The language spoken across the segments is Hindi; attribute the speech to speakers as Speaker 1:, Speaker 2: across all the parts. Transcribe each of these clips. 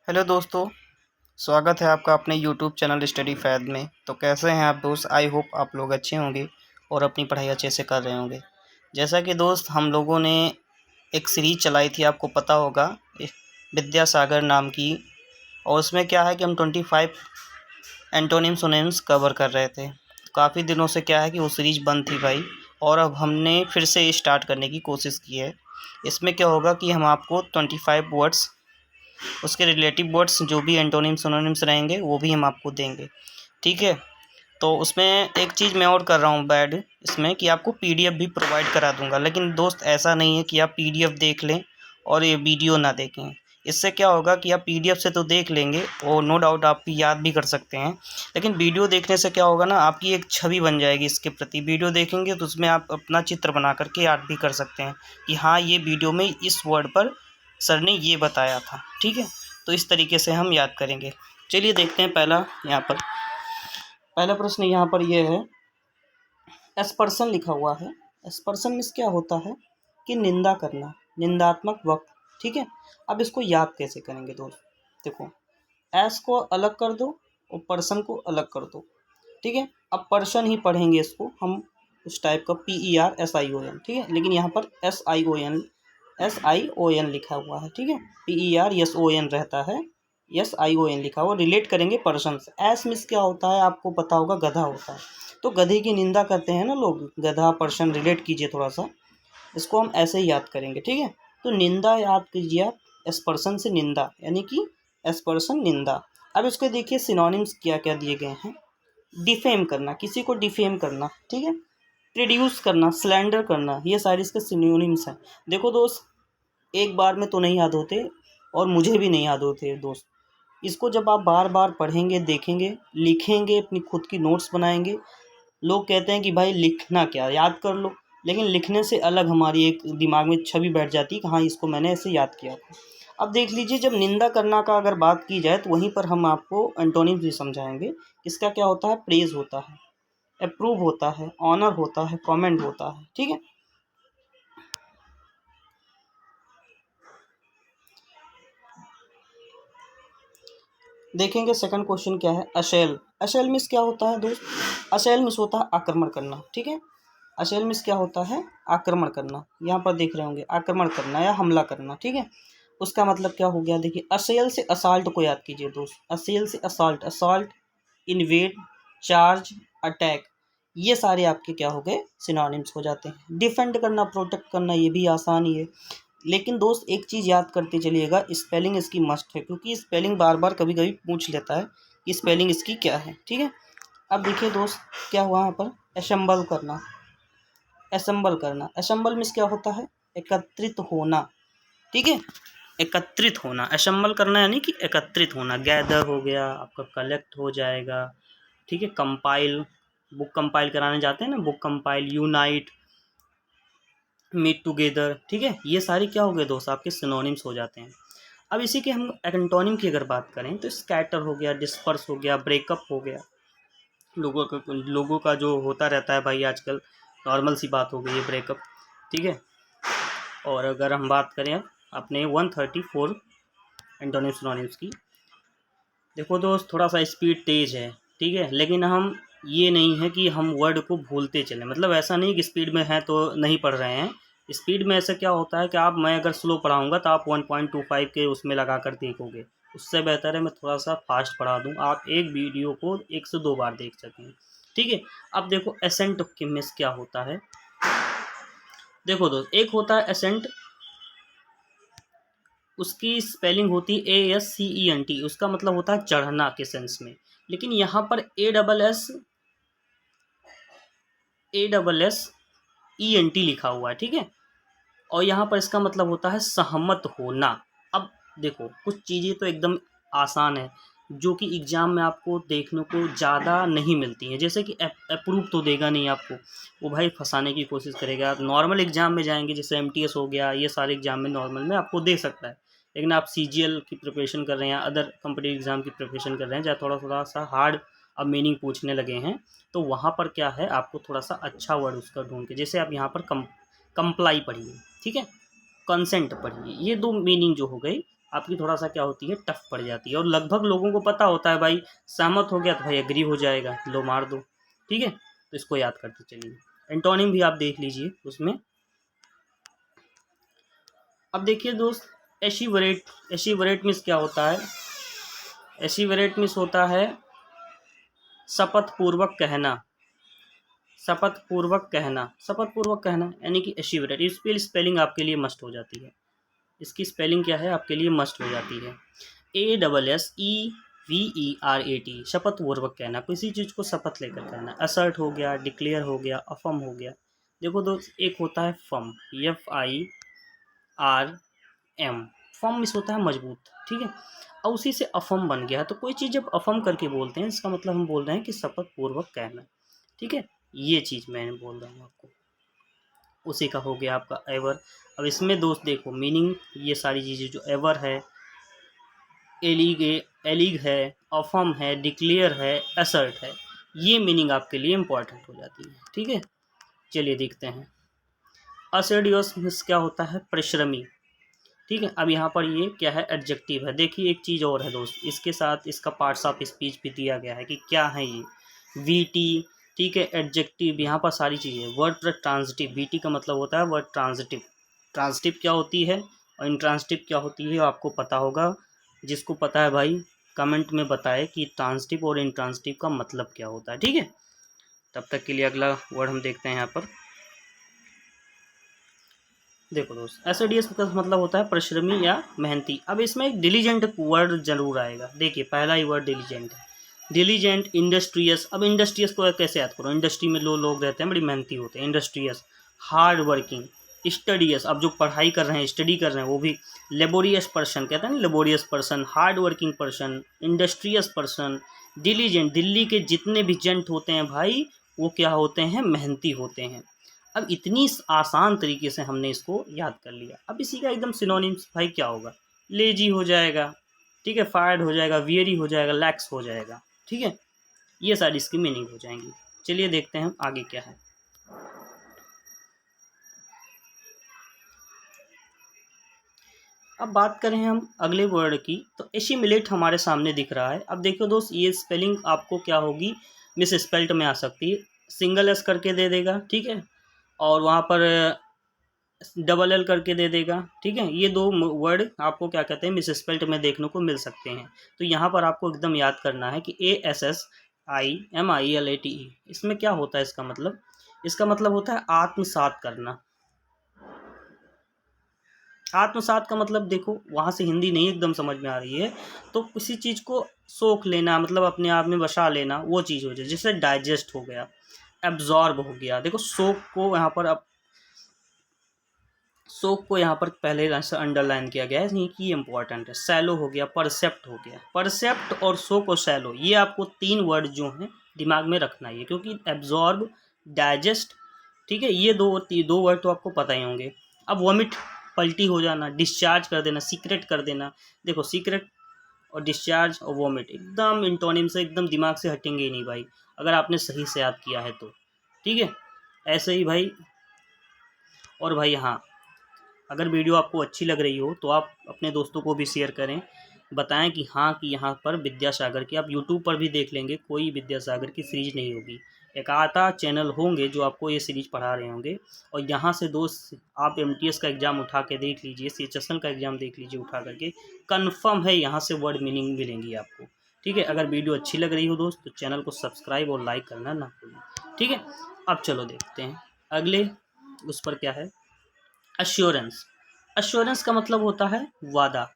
Speaker 1: हेलो दोस्तों, स्वागत है आपका अपने यूट्यूब चैनल स्टडी फैद में। तो कैसे हैं आप दोस्त? आई होप आप लोग अच्छे होंगे और अपनी पढ़ाई अच्छे से कर रहे होंगे। जैसा कि दोस्त हम लोगों ने एक सीरीज़ चलाई थी, आपको पता होगा, विद्यासागर नाम की। और उसमें क्या है कि हम 25 एंटोनिम्स ओनिम्स कवर कर रहे थे। काफ़ी दिनों से क्या है कि वो सीरीज़ बंद थी भाई, और अब हमने फिर से स्टार्ट करने की कोशिश की है। इसमें क्या होगा कि हम आपको 25 वर्ड्स, उसके रिलेटिव वर्ड्स जो भी एंटोनिम्स सिनोनिम्स रहेंगे वो भी हम आपको देंगे, ठीक है। तो उसमें एक चीज़ मैं और कर रहा हूँ बैड इसमें, कि आपको पीडीएफ भी प्रोवाइड करा दूंगा। लेकिन दोस्त ऐसा नहीं है कि आप पीडीएफ देख लें और ये वीडियो ना देखें। इससे क्या होगा कि आप पीडीएफ से तो देख लेंगे और नो डाउट आप याद भी कर सकते हैं, लेकिन वीडियो देखने से क्या होगा ना, आपकी एक छवि बन जाएगी इसके प्रति। वीडियो देखेंगे तो उसमें आप अपना चित्र बना करके याद भी कर सकते हैं कि हाँ, ये वीडियो में इस वर्ड पर सर ने ये बताया था, ठीक है। तो इस तरीके से हम याद करेंगे। चलिए देखते हैं पहला प्रश्न यहाँ पर ये है, एस्पर्सन लिखा हुआ है। एस्पर्सन मीन्स क्या होता है कि निंदा करना, निंदात्मक वक्त, ठीक है। अब इसको याद कैसे करेंगे दोस्त? देखो, एस को अलग कर दो और पर्सन को अलग कर दो, ठीक है। अब पर्सन ही पढ़ेंगे इसको हम, उस टाइप का PERSION, ठीक है। लेकिन यहाँ पर SION लिखा हुआ है, ठीक है। PERSON रहता है, SION लिखा हुआ, रिलेट करेंगे पर्सन से। एस मिस क्या होता है आपको पता होगा, गधा होता है। तो गधे की निंदा करते हैं ना लोग, गधा पर्सन रिलेट कीजिए थोड़ा सा, इसको हम ऐसे ही याद करेंगे, ठीक है। तो निंदा याद कीजिए आप, एस पर्सन से निंदा, यानी कि एस पर्सन निंदा। अब इसको देखिए सिनोनिम्स क्या क्या दिए गए हैं। डिफेम करना, किसी को डिफेम करना, ठीक है। रिड्यूस करना, स्लैंडर करना, ये सारे इसके सिनोनिम्स हैं। देखो दोस्त, एक बार में तो नहीं याद होते और मुझे भी नहीं याद होते दोस्त। इसको जब आप बार बार पढ़ेंगे, देखेंगे, लिखेंगे, अपनी खुद की नोट्स बनाएंगे। लोग कहते हैं कि भाई लिखना क्या, याद कर लो, लेकिन लिखने से अलग हमारी एक दिमाग में छवि बैठ जाती है कि हाँ, इसको मैंने ऐसे याद किया था। अब देख लीजिए, जब निंदा करना का अगर बात की जाए तो वहीं पर हम आपको एंटोनिम्स भी समझाएंगे। इसका क्या होता है? प्रेज होता है, अप्रूव होता है, ऑनर होता है, कमेंट होता है, ठीक है। देखेंगे सेकंड क्वेश्चन क्या है, अशैल। अशैल मिस क्या होता है दोस्त? अशैल मिस होता है आक्रमण करना, ठीक है। अशैल मिस क्या होता है? आक्रमण करना। यहाँ पर देख रहे होंगे, आक्रमण करना या हमला करना, ठीक है। उसका मतलब क्या हो गया? देखिए, असेल से असाल्ट को याद कीजिए दोस्त। असेल से assault, assault, invade, charge, attack, ये सारे आपके क्या हो गए? सिनोनिम्स हो जाते हैं। डिफेंड करना, प्रोटेक्ट करना, ये भी आसान ही है। लेकिन दोस्त एक चीज़ याद करते चलिएगा, स्पेलिंग इसकी मस्ट है, क्योंकि स्पेलिंग बार बार कभी कभी पूछ लेता है कि स्पेलिंग इसकी क्या है, ठीक है। अब देखिए दोस्त, क्या हुआ यहाँ पर? असेंबल करना, असेंबल करना। असेंबल मीन्स क्या होता है? एकत्रित होना, ठीक है। एकत्रित होना, असेंबल करना यानी कि एकत्रित होना। गैदर हो गया आपका, कलेक्ट हो जाएगा, ठीक है। कंपाइल, बुक कंपाइल कराने जाते हैं ना, book compile, unite, meet together, ठीक है। ये सारी क्या हो गए दोस्त? आपके सिनोनिम्स हो जाते हैं। अब इसी के हम एंटोनिम की अगर बात करें तो स्कैटर हो गया, डिस्पर्स हो गया, ब्रेकअप हो गया। लोगों का जो होता रहता है भाई आजकल, नॉर्मल सी बात हो गई है ब्रेकअप, ठीक है। और अगर हम बात करें अब अपने 134 एंटोनिम सिनोनिम्स की, देखो दोस्त, थोड़ा सा स्पीड तेज है, ठीक है। लेकिन हम ये नहीं है कि हम वर्ड को भूलते चलें, मतलब ऐसा नहीं कि स्पीड में है तो नहीं पढ़ रहे हैं। स्पीड में ऐसा क्या होता है कि मैं अगर स्लो पढ़ाऊँगा तो आप 1.25 के उसमें लगा कर देखोगे। उससे बेहतर है मैं थोड़ा सा फास्ट पढ़ा दूँ, आप एक वीडियो को 1 से 2 बार देख सकें, ठीक है। अब देखो, एसेंट के मिस क्या होता है? देखो दोस्त, एक होता है एसेंट, उसकी स्पेलिंग होती है ASCENT, उसका मतलब होता है चढ़ना के सेंस में। लेकिन यहाँ पर ASSENT लिखा हुआ है, ठीक है। और यहाँ पर इसका मतलब होता है सहमत होना। अब देखो, कुछ चीज़ें तो एकदम आसान है जो कि एग्ज़ाम में आपको देखने को ज़्यादा नहीं मिलती हैं, जैसे कि अप्रूव तो देगा नहीं आपको, वो भाई फंसाने की कोशिश करेगा। आप नॉर्मल एग्ज़ाम में जाएंगे, जैसे MTS हो गया, ये सारे एग्ज़ाम में नॉर्मल में आपको दे सकता है। लेकिन आप CGL की प्रिपरेशन कर रहे हैं, अदर कम्पिटिटिव एग्ज़ाम की प्रिपरेशन कर रहे हैं, जहाँ थोड़ा थोड़ा सा हार्ड अब मीनिंग पूछने लगे हैं, तो वहाँ पर क्या है, आपको थोड़ा सा अच्छा वर्ड उसका ढूंढ के, जैसे आप यहाँ पर कंप्लाई पढ़िए, ठीक है, कंसेंट पढ़िए, ये दो मीनिंग जो हो गई आपकी थोड़ा सा क्या होती है, टफ पड़ जाती है। और लगभग लोगों को पता होता है भाई, सहमत हो गया तो भाई एग्री हो जाएगा, लो मार दो। ठीक है, तो इसको याद करते चलिए। एंटोनिम भी आप देख लीजिए उसमें। अब देखिए दोस्त, एशिवरेट, एशिवरेट मीन्स क्या होता है? एशिवरेट मीन्स होता है शपथ पूर्वक कहना, शपथ पूर्वक कहना, शपथ पूर्वक कहना यानी कि एशिवरेट। इसकी स्पेलिंग आपके लिए मस्ट हो जाती है, इसकी स्पेलिंग क्या है आपके लिए मस्ट हो जाती है, ASSEVERAT, शपथ पूर्वक कहना, किसी चीज़ को शपथ लेकर कहना। असर्ट हो गया, डिक्लेयर हो गया, अफर्म हो गया। देखो दोस्त, एक होता है फर्म, FIRM, फर्म मीन्स होता है मजबूत, ठीक है। और उसी से अफर्म बन गया है, तो कोई चीज़ जब अफर्म करके बोलते हैं इसका मतलब हम बोल रहे हैं कि शपथ पूर्वक कहना, ठीक है। ये चीज़ मैंने बोल रहा हूँ आपको, उसी का हो गया आपका एवर। अब इसमें दोस्त देखो मीनिंग, ये सारी चीज़ें जो एवर है, एलिग है, अफर्म है, डिक्लेयर है, असर्ट है, ये मीनिंग आपके लिए इम्पोर्टेंट हो जाती है, ठीक है। चलिए देखते हैं। असर्डियस मीन्स क्या होता है? परिश्रमी, ठीक है। अब यहाँ पर ये क्या है? एडजेक्टिव है। देखिए एक चीज़ और है दोस्त, इसके साथ इसका पार्ट्स ऑफ स्पीच भी दिया गया है कि क्या है ये, VT, ठीक है, एडजेक्टिव, यहाँ पर सारी चीज़ें। वर्ड प्लस ट्रांजिटिव, VT का मतलब होता है वर्ड ट्रांजिटिव। ट्रांजिटिव क्या होती है और इंट्रांजिटिव क्या होती है आपको पता होगा, जिसको पता है भाई कमेंट में बताए कि ट्रांजिटिव और इंट्रांजिटिव का मतलब क्या होता है, ठीक है। तब तक के लिए अगला वर्ड हम देखते हैं यहाँ पर। देखो दोस्त, एसडीएस का मतलब होता है परिश्रमी या मेहनती। अब इसमें एक डिलीजेंट वर्ड जरूर आएगा। देखिए पहला ही वर्ड डिलीजेंट है, डिलीजेंट, इंडस्ट्रियस। अब इंडस्ट्रियस को कैसे याद करो? इंडस्ट्री में लोग रहते हैं, बड़ी मेहनती होते हैं, इंडस्ट्रियस। हार्ड वर्किंग, स्टडियस, अब जो पढ़ाई कर रहे हैं, स्टडी कर रहे हैं, वो भी लेबोरियस पर्सन, कहते हैं ना, laborious person, hard working person, industrious person. Diligent, Delhi के जितने भी जेंट होते हैं भाई, वो क्या होते हैं? मेहनती होते हैं। अब इतनी आसान तरीके से हमने इसको याद कर लिया। अब इसी का एकदम सिनोनिम्स भाई क्या होगा? लेजी हो जाएगा, ठीक है, फायर्ड हो जाएगा, वियरी हो जाएगा, लैक्स हो जाएगा, ठीक है। ये सारी इसकी मीनिंग हो जाएंगी। चलिए देखते हैं आगे क्या है। अब बात करें हम अगले वर्ड की, तो एशिमिलेट हमारे सामने दिख रहा है। अब देखो दोस्त, ये स्पेलिंग आपको क्या होगी? मिस स्पेल्ट में आ सकती है। सिंगल एस करके दे देगा, ठीक है, और वहाँ पर डबल एल करके दे देगा, ठीक है। ये दो वर्ड आपको क्या कहते हैं? मिस स्पेल्ट में देखने को मिल सकते हैं। तो यहाँ पर आपको एकदम याद करना है कि ASSIMILATE, इसमें क्या होता है? इसका मतलब होता है आत्मसात करना। आत्मसात का मतलब देखो, वहाँ से हिंदी नहीं एकदम समझ में आ रही है, तो किसी चीज़ को सोख लेना, मतलब अपने आप में बसा लेना, वो चीज़ हो जाए। जैसे डाइजेस्ट हो गया, एब्जॉर्ब हो गया। देखो सोख को यहाँ पर, अब सोख को यहाँ पर पहले से अंडरलाइन किया गया है कि इंपॉर्टेंट है। सैलो हो गया, परसेप्ट हो गया। परसेप्ट और सोख और सैलो, ये आपको तीन वर्ड जो हैं दिमाग में रखना है, क्योंकि एब्जॉर्ब, डाइजेस्ट, ठीक है, ये दो वर्ड तो आपको पता ही होंगे। अब वॉमिट, पल्टी हो जाना, डिस्चार्ज कर देना, सीक्रेट कर देना। देखो सीक्रेट और डिस्चार्ज और वॉमिट एकदम इंटोनिम से एकदम दिमाग से हटेंगे ही नहीं भाई, अगर आपने सही से याद किया है तो, ठीक है। ऐसे ही भाई, और भाई हाँ, अगर वीडियो आपको अच्छी लग रही हो तो आप अपने दोस्तों को भी शेयर करें, बताएं कि हाँ, कि यहाँ पर विद्यासागर की, आप यूट्यूब पर भी देख लेंगे, कोई विद्यासागर की सीरीज नहीं होगी। एक आधा चैनल होंगे जो आपको ये सीरीज पढ़ा रहे होंगे। और यहाँ से दोस्त आप MTS का एग्ज़ाम उठा के देख लीजिए, CHSL का एग्ज़ाम देख लीजिए उठा करके, कन्फर्म है यहाँ से वर्ड मीनिंग मिलेंगी आपको, ठीक है। अगर वीडियो अच्छी लग रही हो दोस्त तो चैनल को सब्सक्राइब और लाइक करना ना भूलें, ठीक है। अब चलो देखते हैं अगले उस पर क्या है। अश्योरेंस, अश्योरेंस का मतलब होता है वादा।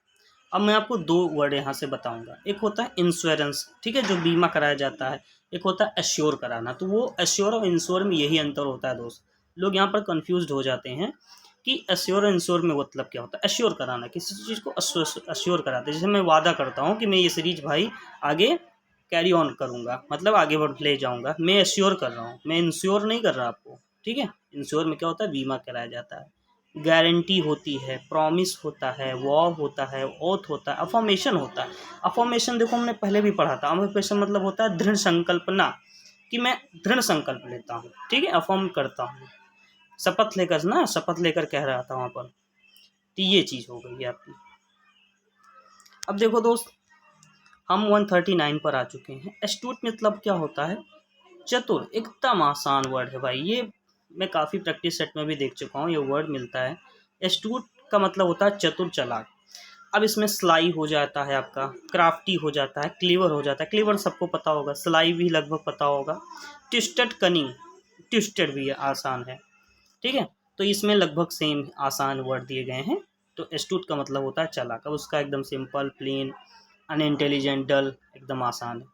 Speaker 1: अब मैं आपको दो वर्ड यहाँ से बताऊंगा। एक होता है इंश्योरेंस, ठीक है, जो बीमा कराया जाता है। एक होता है एश्योर कराना। तो वो एश्योर और इंश्योर में यही अंतर होता है दोस्त। लोग यहाँ पर कंफ्यूज हो जाते हैं कि एश्योर और इंश्योर में मतलब क्या होता है। एश्योर कराना, किसी चीज़ को एश्योर कराते हैं। जैसे मैं वादा करता हूँ कि मैं ये सीरीज भाई आगे कैरी ऑन करूँगा, मतलब आगे बढ़ ले जाऊँगा, मैं एश्योर कर रहा हूँ, मैं इंश्योर नहीं कर रहा आपको, ठीक है। इंश्योर में क्या होता है? बीमा कराया जाता है। गारंटी होती है, प्रॉमिस होता है, वॉव होता है, ओथ होता है, अफर्मेशन होता है। अफर्मेशन देखो हमने पहले भी पढ़ा था। अफर्मेशन मतलब होता है दृढ़ संकल्पना, कि मैं दृढ़ संकल्प लेता हूँ, ठीक है, अफर्म करता हूँ, शपथ लेकर कह रहा था वहाँ पर। तो ये चीज़ हो गई है आपकी। अब देखो दोस्त, हम 139 पर आ चुके हैं। एस्टूट मतलब क्या होता है? चतुर। एकदम आसान वर्ड है भाई ये, मैं काफ़ी प्रैक्टिस सेट में भी देख चुका हूँ, ये वर्ड मिलता है। एस्टूट का मतलब होता है चतुर, चालाक। अब इसमें स्लाई हो जाता है आपका, क्राफ्टी हो जाता है, क्लीवर हो जाता है। क्लीवर सबको पता होगा, स्लाई भी लगभग पता होगा। Twisted, cunning. ट्विस्टेड भी आसान है, ठीक है। तो इसमें लगभग सेम आसान वर्ड दिए गए हैं। तो एस्टूट का मतलब होता है चालाक। अब उसका एकदम सिंपल, प्लेन, अनइंटेलिजेंट, डल, एकदम आसान है,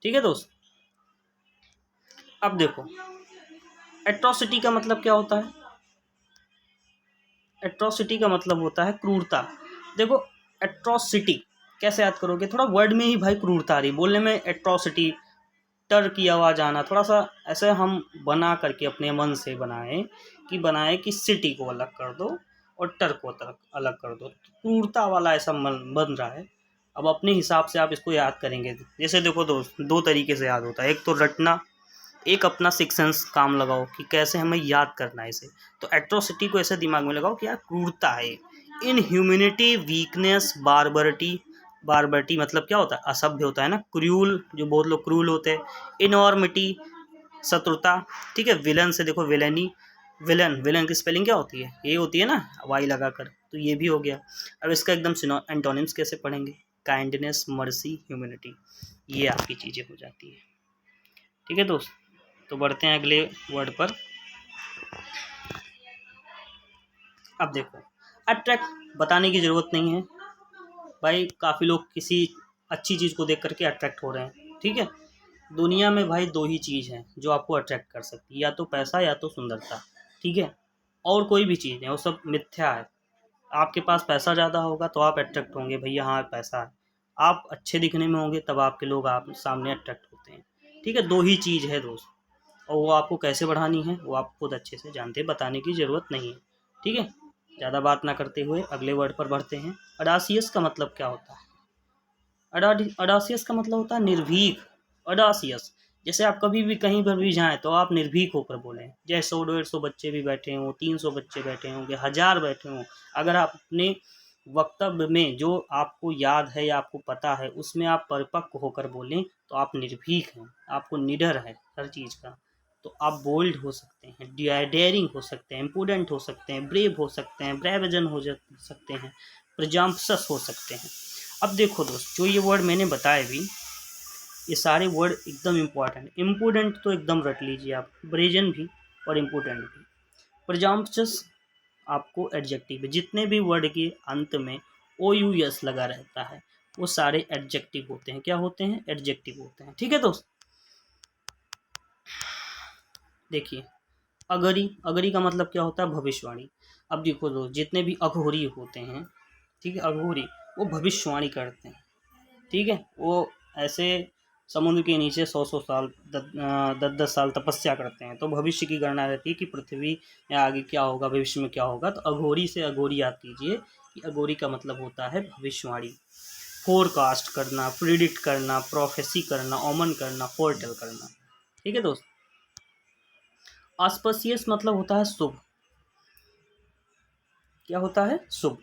Speaker 1: ठीक है दोस्त। अब देखो, एट्रोसिटी का मतलब क्या होता है? एट्रोसिटी का मतलब होता है क्रूरता। देखो, एट्रोसिटी कैसे याद करोगे? थोड़ा वर्ड में ही भाई क्रूरता आ रही, बोलने में एट्रोसिटी, टर की आवाज़ आना, थोड़ा सा ऐसे हम बना करके अपने मन से बनाए कि सिटी को अलग कर दो और टर को अलग कर दो, तो क्रूरता वाला ऐसा मन बन रहा है। अब अपने हिसाब से आप इसको याद करेंगे। जैसे देखो दोस्त, दो तरीके से याद होता है, एक तो रटना, एक अपना सिक्स सेंस काम लगाओ कि कैसे हमें याद करना है इसे। तो एट्रोसिटी को ऐसे दिमाग में लगाओ कि यार क्रूरता है, इनह्यूमैनिटी, वीकनेस, बारबरिटी। बारबरिटी मतलब क्या होता है? असभ्य होता है ना। क्रूल, जो बहुत लोग क्रूल होते हैं। इनॉर्मिटी, शत्रुता, ठीक है। विलन से देखो, विलेनी। विलन, विलन की स्पेलिंग क्या होती है? ये होती है ना, वाई लगा कर, तो ये भी हो गया। अब इसका एकदम एंटोनिम्स कैसे पढ़ेंगे? काइंडनेस, मर्सी, ह्यूमैनिटी, ये आपकी चीज़ें हो जाती है, ठीक है दोस्त। तो बढ़ते हैं अगले वर्ड पर। अब देखो, अट्रैक्ट बताने की ज़रूरत नहीं है भाई, काफ़ी लोग किसी अच्छी चीज़ को देख करके अट्रैक्ट हो रहे हैं, ठीक है। दुनिया में भाई दो ही चीज़ हैं जो आपको अट्रैक्ट कर सकती है, या तो पैसा या तो सुंदरता, ठीक है। और कोई भी चीज़ नहीं, वो सब मिथ्या है। आपके पास पैसा ज़्यादा होगा तो आप अट्रैक्ट होंगे, भैया हाँ पैसा है। आप अच्छे दिखने में होंगे तब आपके लोग आप सामने अट्रैक्ट होते हैं, ठीक है। दो ही चीज़ है दोस्त, और वो आपको कैसे बढ़ानी है वो आप खुद अच्छे से जानते हैं, बताने की ज़रूरत नहीं है, ठीक है। ज़्यादा बात ना करते हुए अगले वर्ड पर बढ़ते हैं। अडासियस का मतलब क्या होता है? अडासियस का मतलब होता है निर्भीक। अडासियस, जैसे आप कभी भी कहीं पर भी जाएं तो आप निर्भीक होकर बोलें। जैसे 100-150 बच्चे भी बैठे हों, 300 बच्चे बैठे होंगे, 1000 बैठे हों, अगर आप अपने वक्तव्य में जो आपको याद है या आपको पता है उसमें आप परिपक्व होकर बोलें तो आप निर्भीक हैं, आपको निडर है हर चीज़ का। तो आप बोल्ड हो सकते हैं, डेयरिंग हो सकते हैं, इम्प्रूडेंट हो सकते हैं, ब्रेव हो सकते हैं, ब्रेवजन हो सकते हैं, प्रजाम्पसस हो सकते हैं। अब देखो दोस्त, जो ये वर्ड मैंने बताए भी, ये सारे वर्ड एकदम इम्पॉर्टेंट। इम्पोर्टेंट तो एकदम रट लीजिए आप, ब्रेजन भी और इम्पोर्टेंट भी। प्रजाम्पचस आपको एडजेक्टिव है, जितने भी वर्ड के अंत में ओ यू एस लगा रहता है वो सारे एडजेक्टिव होते हैं। क्या होते हैं? एडजेक्टिव होते हैं, ठीक है दोस्त। देखिए, अगरी, अगरी का मतलब क्या होता है? भविष्यवाणी। अब देखो दोस्त, जितने भी अघोरी होते हैं, ठीक है, अघोरी, वो भविष्यवाणी करते हैं, ठीक है। वो ऐसे समुद्र के नीचे 100-100 साल, 10-10 साल तपस्या करते हैं, तो भविष्य की गणना रहती है कि पृथ्वी में आगे क्या होगा, भविष्य में क्या होगा। तो अघोरी से अघोरी याद कीजिए कि अघोरी का मतलब होता है भविष्यवाणी, फोरकास्ट करना, प्रिडिक्ट करना, प्रोफेसी करना, ओमन करना, फोरटेल करना, ठीक है दोस्त। ऑस्पिशियस मतलब होता है शुभ। क्या होता है? शुभ।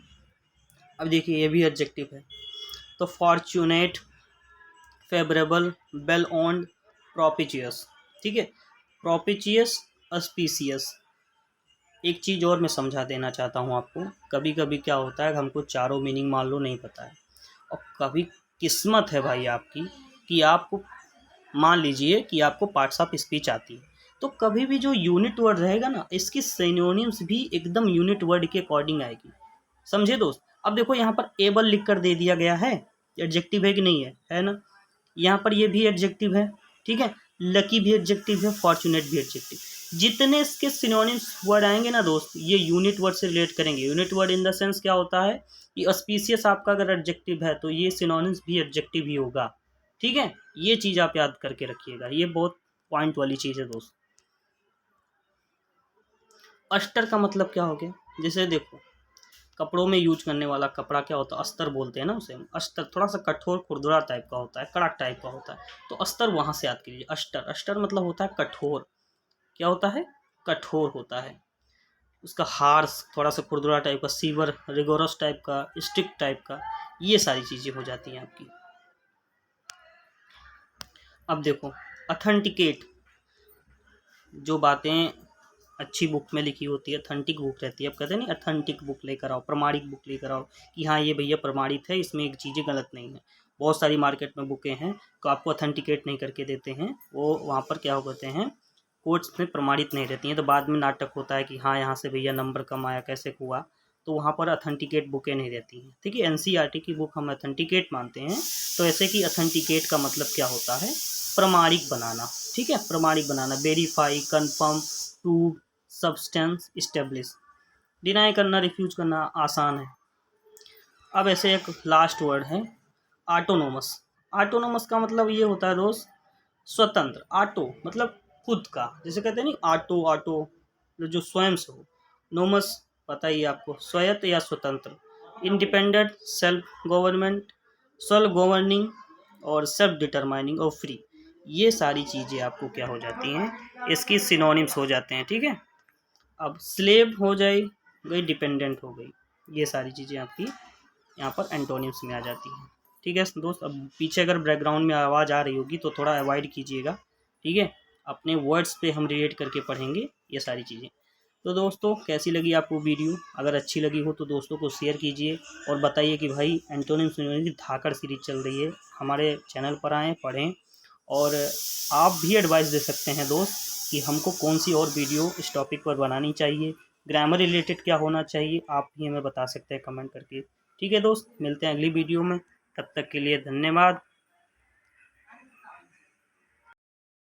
Speaker 1: अब देखिए, ये भी एडजेक्टिव है। तो फॉर्चुनेट, फेवरेबल, वेल ऑन्ड, प्रोपिचियस, ठीक है। प्रोपिचियस, अस्पीसियस। एक चीज़ और मैं समझा देना चाहता हूँ आपको। कभी कभी क्या होता है, हमको चारों मीनिंग मान लो नहीं पता है, और कभी किस्मत है भाई आपकी कि आपको, मान लीजिए कि आपको पार्ट्स ऑफ स्पीच आती है, तो कभी भी जो यूनिट वर्ड रहेगा ना, इसकी सिनोनिम्स भी एकदम यूनिट वर्ड के अकॉर्डिंग आएगी, समझे दोस्त। अब देखो, यहाँ पर एबल लिख कर दे दिया गया है, एडजेक्टिव है कि नहीं है ना। यहाँ पर ये भी एडजेक्टिव है, ठीक है। लकी भी एडजेक्टिव है, फॉर्चुनेट भी एडजेक्टिव। जितने इसके सिनोनिम्स वर्ड आएंगे ना दोस्त, ये यूनिट वर्ड से रिलेट करेंगे। Unit word in the sense क्या होता है कि स्पीशियस आपका अगर एडजेक्टिव है तो ये सिनोनिम्स भी एडजेक्टिव ही होगा, ठीक है। ये चीज़ आप याद करके रखिएगा, ये बहुत पॉइंट वाली चीज़ है दोस्त। अस्टर का मतलब क्या हो गया? जैसे देखो, कपड़ों में यूज करने वाला कपड़ा क्या होता है? अस्तर बोलते हैं ना उसे हम। अस्तर थोड़ा सा कठोर, खुरदुरा टाइप का होता है, कड़क टाइप का होता है, तो अस्तर वहां से याद कीजिए। अस्टर, अस्टर मतलब होता है कठोर। क्या होता है? कठोर होता है। उसका हार्स, थोड़ा सा खुरदुरा टाइप का, सीवर, रिगोरस टाइप का, स्टिक टाइप का, ये सारी चीज़ें हो जाती हैं आपकी। अब देखो अथेंटिकेट, जो बातें अच्छी बुक में लिखी होती है, अथेंटिक बुक रहती है, अब कहते हैं नहीं अथेंटिक बुक लेकर आओ, प्रमाणिक बुक लेकर आओ कि हाँ ये भैया प्रमाणित है, इसमें एक चीज़ें गलत नहीं है। बहुत सारी मार्केट में बुकें हैं तो आपको अथेंटिकेट नहीं करके देते हैं, वो वहाँ पर क्या होते हैं, कोर्ट्स में प्रमाणित नहीं रहती हैं, तो बाद में नाटक होता है कि हाँ यहाँ से भैया नंबर कम आया, कैसे हुआ, तो वहाँ पर अथेंटिकेट बुकें नहीं रहती हैं। ठीक है, एनसीईआरटी की बुक हम अथेंटिकेट मानते हैं। तो ऐसे कि अथेंटिकेट का मतलब क्या होता है, प्रमाणिक बनाना। ठीक है, प्रमाणिक बनाना, verify, confirm, prove, substance, establish. Deny करना, रिफ्यूज करना आसान है। अब ऐसे एक लास्ट वर्ड है ऑटोनोमस। ऑटोनोमस का मतलब ये होता है दोस्त, स्वतंत्र। ऑटो मतलब खुद का, जैसे कहते हैं नहीं ऑटो, ऑटो जो स्वयं से हो। नोमस पता ही है आपको, स्वायत्त या स्वतंत्र। Independent, self government, self governing और सेल्फ डिटरमाइनिंग और फ्री। ये सारी चीज़ें आपको क्या हो जाती हैं, इसकी सिनोनिम्स हो जाते हैं। ठीक है, अब स्लेव हो जाए गई, डिपेंडेंट हो गई, ये सारी चीज़ें आपकी यहाँ पर एंटोनिम्स में आ जाती हैं। ठीक है दोस्त, अब पीछे अगर बैकग्राउंड में आवाज़ आ रही होगी तो थोड़ा अवॉइड कीजिएगा। ठीक है, अपने वर्ड्स पे हम रिलेट करके पढ़ेंगे ये सारी चीज़ें। तो दोस्तों कैसी लगी आपको वीडियो, अगर अच्छी लगी हो तो दोस्तों को शेयर कीजिए और बताइए कि भाई एंटोनिम्स की धाकड़ सीरीज चल रही है, हमारे चैनल पर आएँ, पढ़ें। और आप भी एडवाइस दे सकते हैं दोस्त कि हमको कौन सी और वीडियो इस टॉपिक पर बनानी चाहिए, ग्रामर रिलेटेड क्या होना चाहिए, आप भी हमें बता सकते हैं कमेंट करके। ठीक है दोस्त, मिलते हैं अगली वीडियो में, तब तक के लिए धन्यवाद।